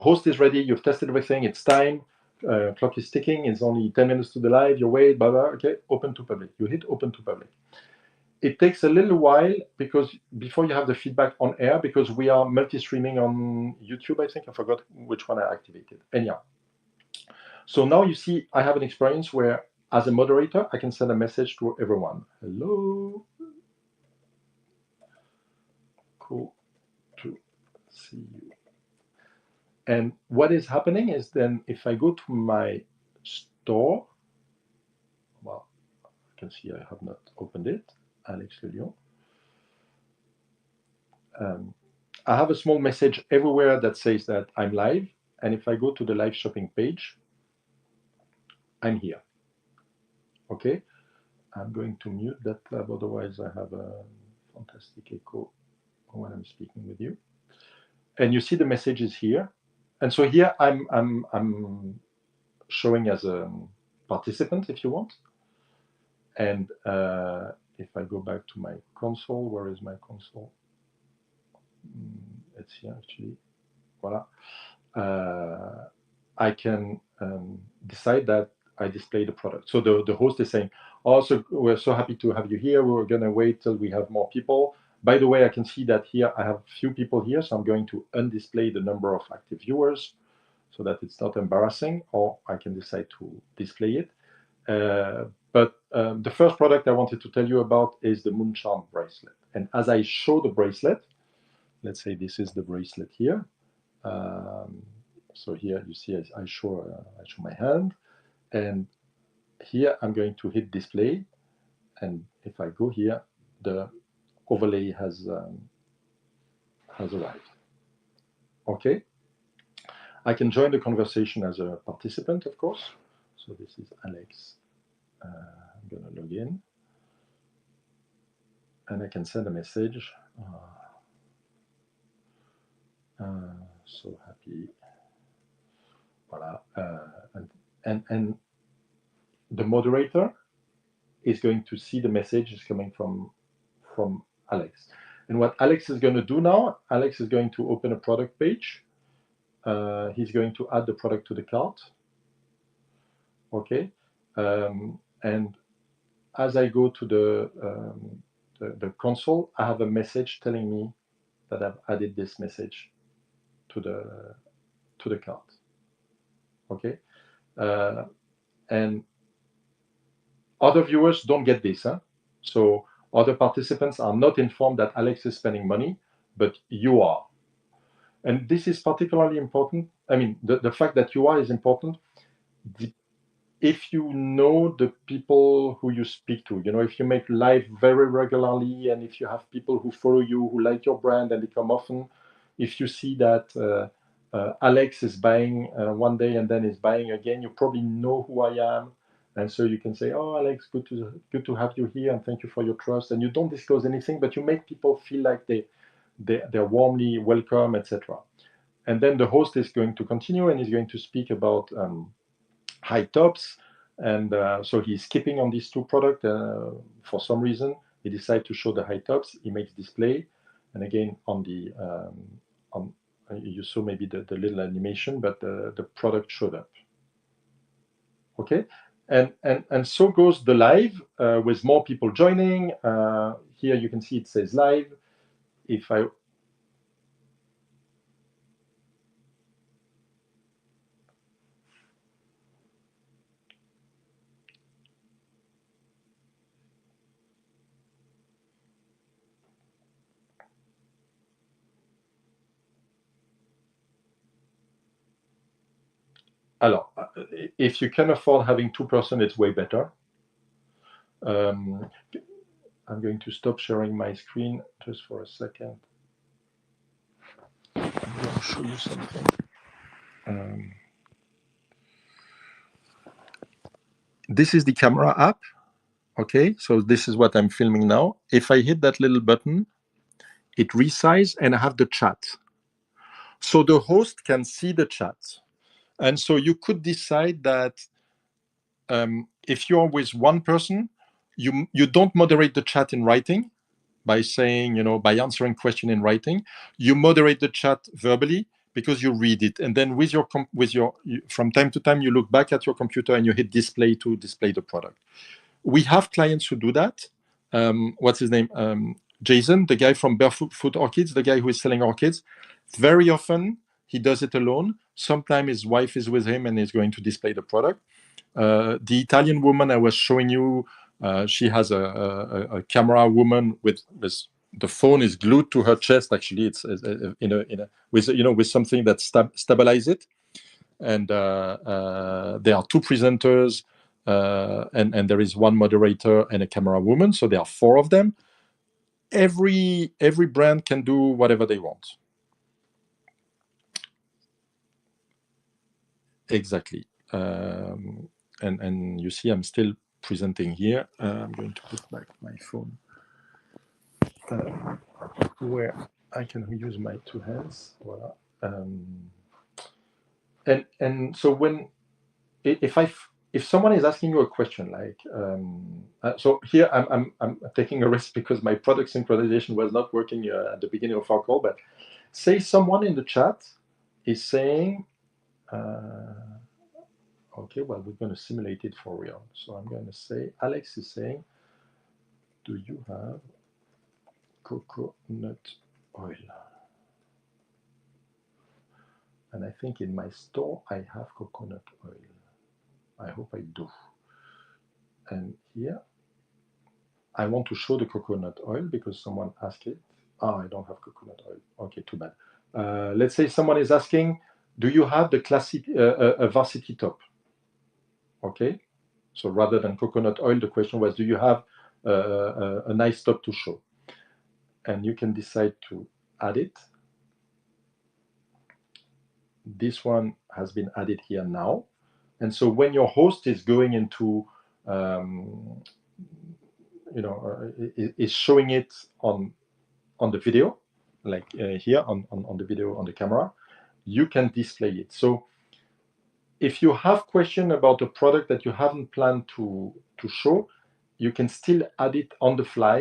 host is ready, you've tested everything, it's time, clock is ticking, it's only 10 minutes to the live, you wait, blah, blah, okay, open to public. You hit open to public. It takes a little while because before you have the feedback on air, because we are multi-streaming on YouTube, I think. I forgot which one I activated. Anyhow. So now you see I have an experience where, as a moderator, I can send a message to everyone. Hello. Cool to see you. And what is happening is then if I go to my store, well, I can see I have not opened it, Alex Le Lion. I have a small message everywhere that says that I'm live. And if I go to the live shopping page, I'm here. Okay. I'm going to mute that tab, otherwise I have a fantastic echo when I'm speaking with you. And you see the message is here. And so here I'm showing as a participant, if you want. And if I go back to my console, where is my console? It's here actually. Voila. I can decide that I display the product. So the host is saying, oh, so we're so happy to have you here. We're going to wait till we have more people. By the way, I can see that here I have few people here, so I'm going to undisplay the number of active viewers so that it's not embarrassing, or I can decide to display it. But the first product I wanted to tell you about is the Moon-Charm bracelet. And as I show the bracelet, let's say this is the bracelet here. So here you see I show my hand, and here I'm going to hit display, and if I go here, the overlay has arrived. Okay, I can join the conversation as a participant, of course. So this is Alex. I'm going to log in, and I can send a message. So happy. Voila. And the moderator is going to see the message is coming from Alex. And what Alex is going to do now, Alex is going to open a product page. He's going to add the product to the cart. Okay. And as I go to the console, I have a message telling me that I've added this message to the cart. Okay. And other viewers don't get this. So other participants are not informed that Alex is spending money, but you are. And this is particularly important. I mean, the fact that you are is important. If you know the people who you speak to, if you make live very regularly, and if you have people who follow you, who like your brand and they come often, if you see that Alex is buying one day and then is buying again, you probably know who I am. And so you can say, oh, Alex, good to have you here, and thank you for your trust. And you don't disclose anything, but you make people feel like they're warmly welcome, etc. And then the host is going to continue, and he's going to speak about high tops. And so he's skipping on these two products. For some reason, he decides to show the high tops. He makes display. And again, on the you saw maybe the little animation, but the product showed up. Okay. And so goes the live with more people joining. Here you can see it says live. If I Alors, if you can afford having 2 persons, it's way better. I'm going to stop sharing my screen just for a second. I'm going to show you something. This is the camera app. Okay, so this is what I'm filming now. If I hit that little button, it resizes, and I have the chat. So the host can see the chat. And so you could decide that if you're with one person, you don't moderate the chat in writing by saying, by answering question in writing. You moderate the chat verbally, because you read it, and then from time to time you look back at your computer and you hit display to display the product. We have clients who do that. What's his name? Jason, the guy from Barefoot Orchids, the guy who is selling orchids. Very often he does it alone. Sometimes his wife is with him and is going to display the product. The Italian woman I was showing you, she has a camera woman with this. The phone is glued to her chest. Actually, it's with something that stabilizes it. And there are two presenters, and there is one moderator and a camera woman. So there are 4 of them. Every brand can do whatever they want. Exactly. And you see, I'm still presenting here. I'm going to put back my phone where I can use my 2 hands. Voila. And so if someone is asking you a question like, so here I'm taking a risk because my product synchronization was not working at the beginning of our call, but say someone in the chat is saying, okay, well, we're going to simulate it for real. So I'm going to say, Alex is saying, do you have coconut oil? And I think in my store, I have coconut oil. I hope I do. And here, I want to show the coconut oil because someone asked it. I don't have coconut oil. Okay, too bad. Let's say someone is asking, do you have the classic varsity top? Okay, so rather than coconut oil, the question was, do you have a nice top to show? And you can decide to add it. This one has been added here now. And so when your host is going into, is showing it on the video, like here on the video on the camera, you can display it. So if you have question about a product that you haven't planned to show, you can still add it on the fly